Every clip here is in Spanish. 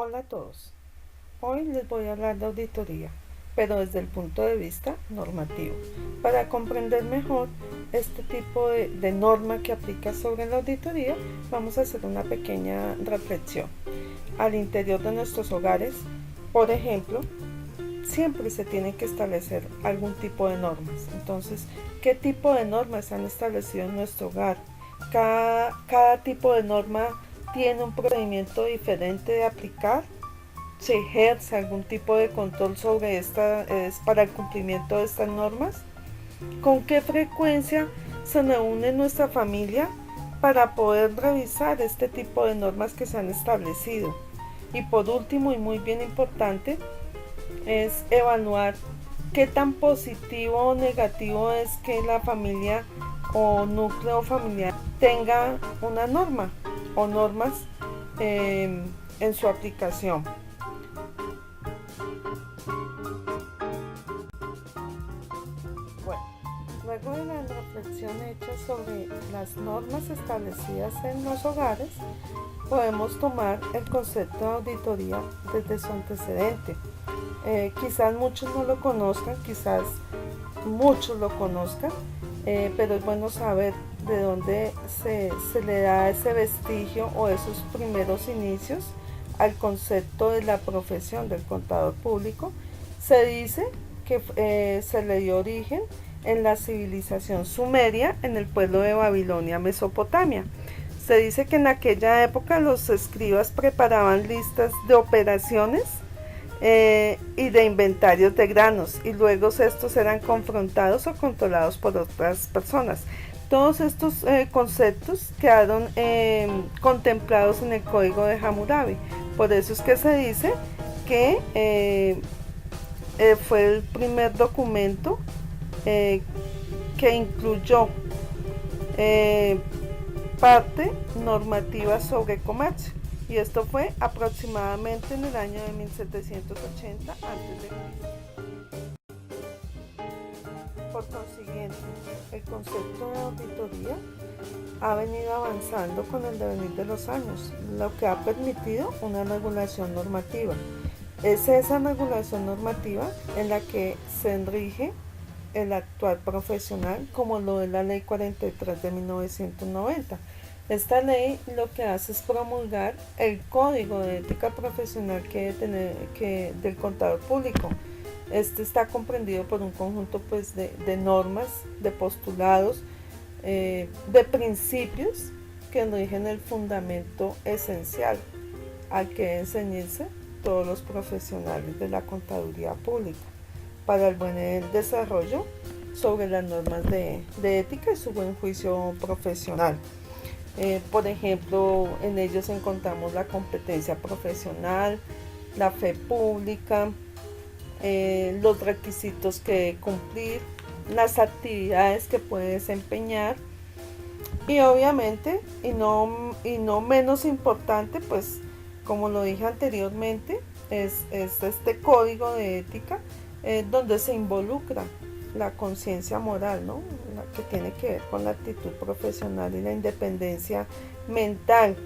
Hola a todos. Hoy les voy a hablar de auditoría, pero desde el punto de vista normativo. Para comprender mejor este tipo de norma que aplica sobre la auditoría, vamos a hacer una pequeña reflexión. Al interior de nuestros hogares, por ejemplo, siempre se tiene que establecer algún tipo de normas. Entonces, ¿qué tipo de normas se han establecido en nuestro hogar? Cada tipo de norma tiene un procedimiento diferente de aplicar. ¿Se ejerce algún tipo de control sobre para el cumplimiento de estas normas? ¿Con qué frecuencia se reúne nuestra familia para poder revisar este tipo de normas que se han establecido? Y por último, y muy bien importante, es evaluar qué tan positivo o negativo es que la familia o núcleo familiar tenga una norma o normas en su aplicación. Bueno, luego de la reflexión hecha sobre las normas establecidas en los hogares, podemos tomar el concepto de auditoría desde su antecedente. Quizás muchos no lo conozcan, quizás muchos lo conozcan, pero es bueno saber de dónde se le da ese vestigio o esos primeros inicios al concepto de la profesión del contador público. Se dice que se le dio origen en la civilización sumeria en el pueblo de Babilonia, Mesopotamia. Se dice que en aquella época los escribas preparaban listas de operaciones y de inventarios de granos, y luego estos eran confrontados o controlados por otras personas. Todos estos conceptos quedaron contemplados en el código de Hammurabi. Por eso es que se dice que fue el primer documento que incluyó eh, parte normativa sobre comercio, y esto fue aproximadamente en el año de 1780 a.C. Por consiguiente, el concepto de auditoría ha venido avanzando con el devenir de los años, lo que ha permitido una regulación normativa. Es esa regulación normativa en la que se enrige el actual profesional, como lo es la Ley 43 de 1990. Esta ley lo que hace es promulgar el código de ética profesional del contador público. Este está comprendido por un conjunto pues, de normas, de postulados, de principios que rigen el fundamento esencial al que deben ceñirse todos los profesionales de la contaduría pública para el buen desarrollo sobre las normas de ética y su buen juicio profesional. Por ejemplo, en ellos encontramos la competencia profesional, la fe pública, los requisitos que debe cumplir, las actividades que puede desempeñar, y obviamente, y no menos importante, pues como lo dije anteriormente, es este código de ética donde se involucra la conciencia moral, ¿no? La que tiene que ver con la actitud profesional y la independencia mental,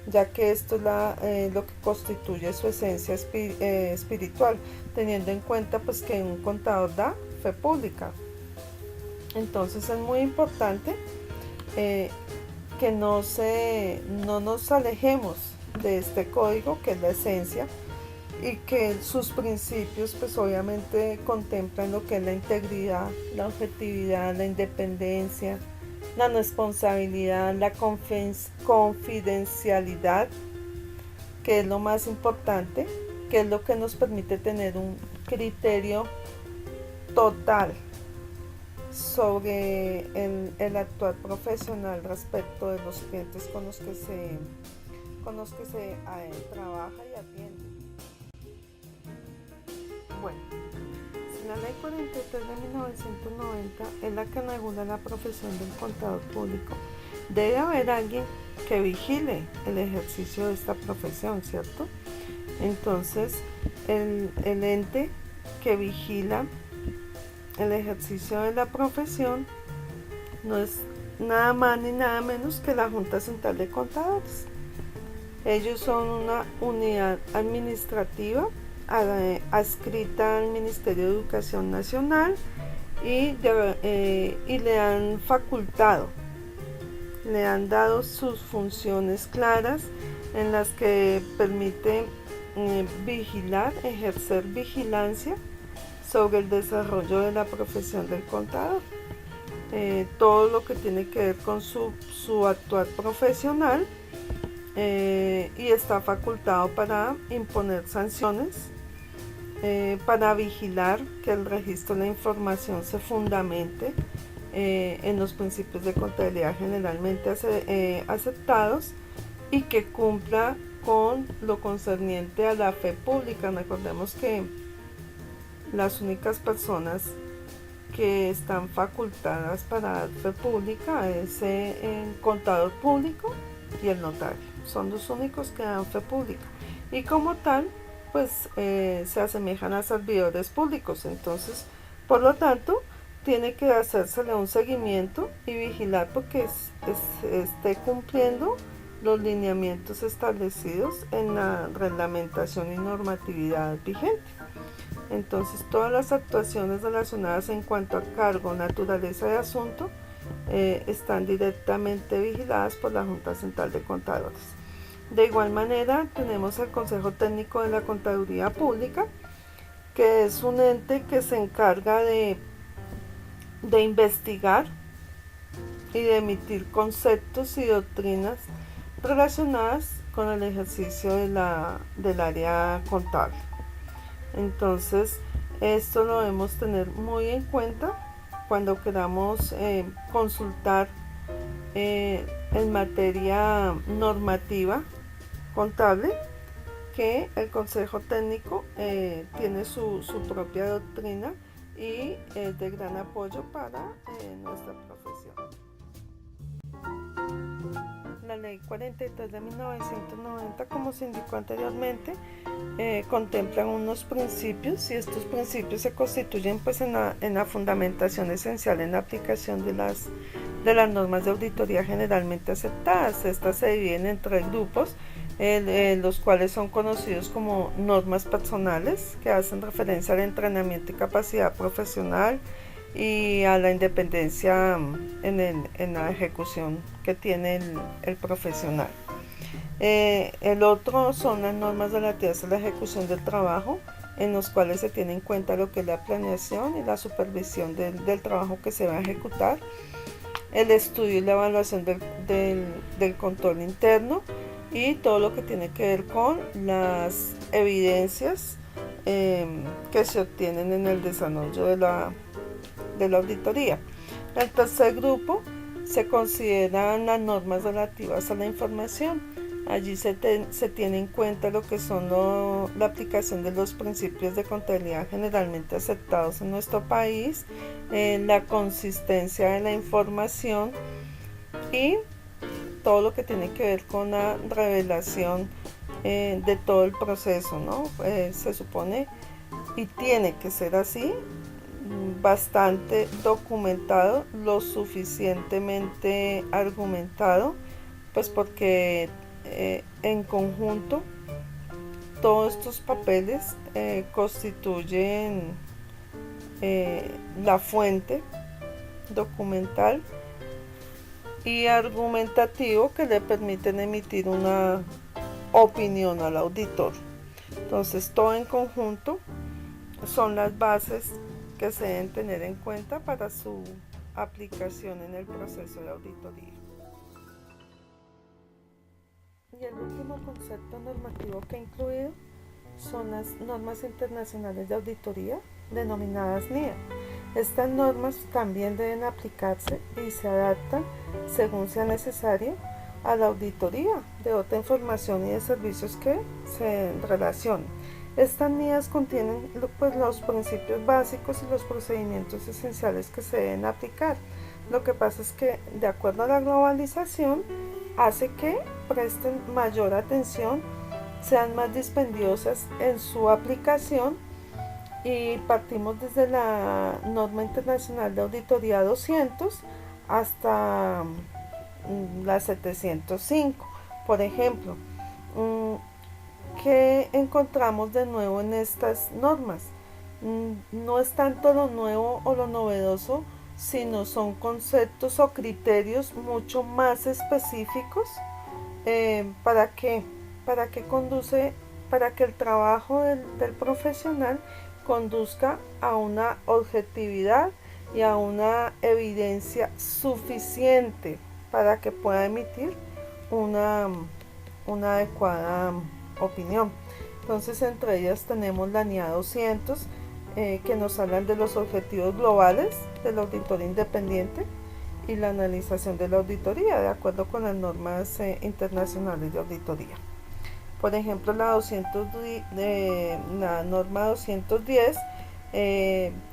ya que esto es lo que constituye su esencia espiritual, teniendo en cuenta pues que un contador da fe pública. Entonces es muy importante eh, que no nos alejemos de este código, que es la esencia, y que sus principios pues obviamente contemplan lo que es la integridad, la objetividad, la independencia, la responsabilidad, la confidencialidad, que es lo más importante, que es lo que nos permite tener un criterio total sobre el actual profesional respecto de los clientes con los que se trabaja y atiende. Bueno, si la Ley 43 de 1990 es la que regula la profesión del contador público, debe haber alguien que vigile el ejercicio de esta profesión, ¿cierto? Entonces, el ente que vigila el ejercicio de la profesión no es nada más ni nada menos que la Junta Central de Contadores. Ellos son una unidad administrativa adscrita al Ministerio de Educación Nacional y le han facultado, le han dado sus funciones claras en las que permite ejercer vigilancia sobre el desarrollo de la profesión del contador. Todo lo que tiene que ver con su actuar profesional, y está facultado para imponer sanciones, para vigilar que el registro de la información se fundamente en los principios de contabilidad generalmente aceptados y que cumpla con lo concerniente a la fe pública. Recordemos que las únicas personas que están facultadas para dar fe pública es el contador público y el notario. Son los únicos que dan fe pública y como tal pues se asemejan a servidores públicos. Entonces, por lo tanto, tiene que hacérsele un seguimiento y vigilar porque esté cumpliendo los lineamientos establecidos en la reglamentación y normatividad vigente. Entonces, todas las actuaciones relacionadas en cuanto a cargo, naturaleza de asunto, están directamente vigiladas por la Junta Central de Contadores. De igual manera, tenemos el Consejo Técnico de la Contaduría Pública, que es un ente que se encarga de investigar y de emitir conceptos y doctrinas relacionadas con el ejercicio del área contable. Entonces, esto lo debemos tener muy en cuenta cuando queramos consultar en materia normativa contable, que el Consejo Técnico tiene su propia doctrina y es de gran apoyo para nuestra profesión. La Ley 43 de 1990, como se indicó anteriormente, contempla unos principios y estos principios se constituyen pues en la fundamentación esencial en la aplicación de las normas de auditoría generalmente aceptadas. Estas se dividen en tres grupos, los cuales son conocidos como normas personales, que hacen referencia al entrenamiento y capacidad profesional y a la independencia en la ejecución que tiene el profesional. El otro son las normas relativas a la ejecución del trabajo, en los cuales se tiene en cuenta lo que es la planeación y la supervisión del trabajo que se va a ejecutar, el estudio y la evaluación del control interno y todo lo que tiene que ver con las evidencias que se obtienen en el desarrollo de la auditoría. El tercer grupo se consideran las normas relativas a la información. Allí se tiene en cuenta lo que son la aplicación de los principios de contabilidad generalmente aceptados en nuestro país, la consistencia de la información y todo lo que tiene que ver con la revelación de todo el proceso, ¿no? Se supone y tiene que ser así, bastante documentado, lo suficientemente argumentado, pues porque en conjunto todos estos papeles constituyen la fuente documental y argumentativo que le permiten emitir una opinión al auditor. Entonces, todo en conjunto son las bases que se deben tener en cuenta para su aplicación en el proceso de auditoría. Y el último concepto normativo que he incluido son las normas internacionales de auditoría, denominadas NIA. Estas normas también deben aplicarse y se adaptan según sea necesario a la auditoría de otra información y de servicios que se relacionen. Estas NIAs contienen pues, los principios básicos y los procedimientos esenciales que se deben aplicar. Lo que pasa es que, de acuerdo a la globalización, hace que presten mayor atención, sean más dispendiosas en su aplicación y partimos desde la norma internacional de auditoría 200 hasta la 705. Por ejemplo, Mm, ¿Qué encontramos de nuevo en estas normas? No es tanto lo nuevo o lo novedoso, sino son conceptos o criterios mucho más específicos. ¿Para qué? Para que conduce, para que el trabajo del profesional conduzca a una objetividad y a una evidencia suficiente para que pueda emitir una, una adecuada opinión. Entonces, entre ellas tenemos la NIA 200, que nos hablan de los objetivos globales del auditor independiente y la analización de la auditoría de acuerdo con las normas internacionales de auditoría. Por ejemplo, la norma 210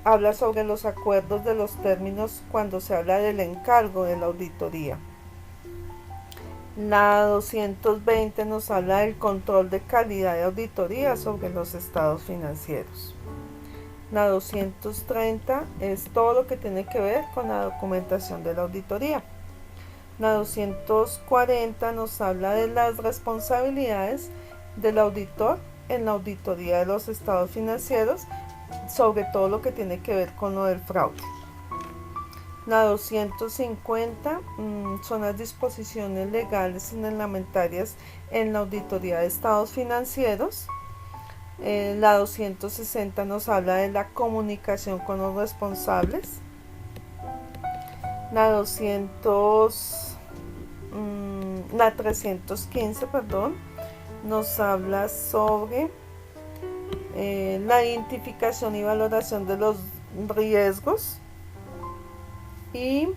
habla sobre los acuerdos de los términos cuando se habla del encargo de la auditoría. La 220 nos habla del control de calidad de auditoría sobre los estados financieros. La 230 es todo lo que tiene que ver con la documentación de la auditoría. La 240 nos habla de las responsabilidades del auditor en la auditoría de los estados financieros, sobre todo lo que tiene que ver con lo del fraude. La 250 son las disposiciones legales y reglamentarias en la auditoría de estados financieros. La 260 nos habla de la comunicación con los responsables. La 315, nos habla sobre la identificación y valoración de los riesgos. Y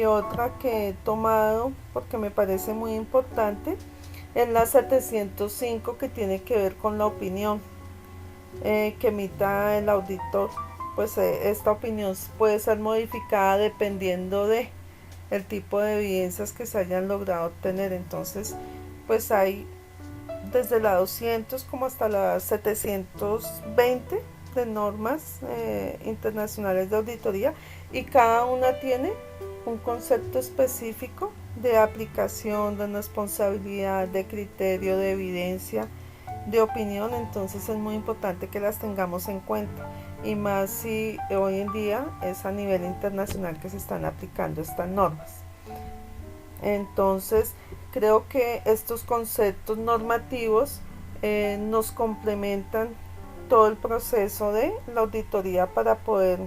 otra que he tomado porque me parece muy importante es la 705, que tiene que ver con la opinión que emita el auditor. Pues esta opinión puede ser modificada dependiendo de el tipo de evidencias que se hayan logrado obtener. Entonces, pues hay desde la 200 como hasta la 720 de normas internacionales de auditoría, y cada una tiene un concepto específico de aplicación, de responsabilidad, de criterio, de evidencia, de opinión. Entonces es muy importante que las tengamos en cuenta, y más si hoy en día es a nivel internacional que se están aplicando estas normas. Entonces creo que estos conceptos normativos nos complementan todo el proceso de la auditoría para poder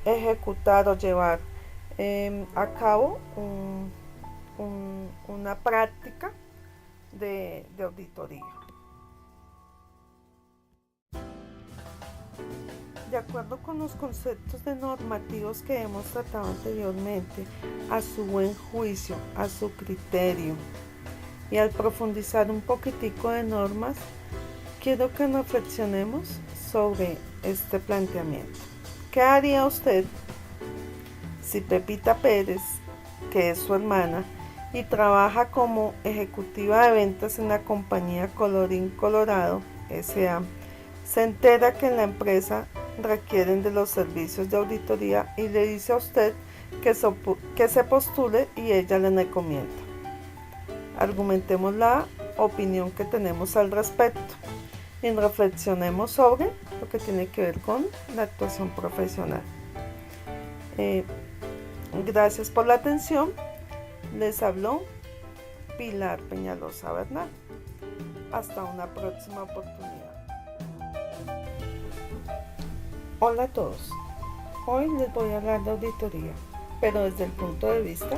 ejecutar o llevar a cabo una práctica de auditoría. De acuerdo con los conceptos de normativos que hemos tratado anteriormente, a su buen juicio, a su criterio, y al profundizar un poquitico de normas, quiero que reflexionemos sobre este planteamiento. ¿Qué haría usted si Pepita Pérez, que es su hermana y trabaja como ejecutiva de ventas en la compañía Colorín Colorado S.A., se entera que en la empresa requieren de los servicios de auditoría y le dice a usted que se postule y ella le recomienda? Argumentemos la opinión que tenemos al respecto y reflexionemos sobre lo que tiene que ver con la actuación profesional. Gracias por la atención. Les habló Pilar Peñalosa Bernal. Hasta una próxima oportunidad. Hola a todos. Hoy les voy a hablar de auditoría, pero desde el punto de vista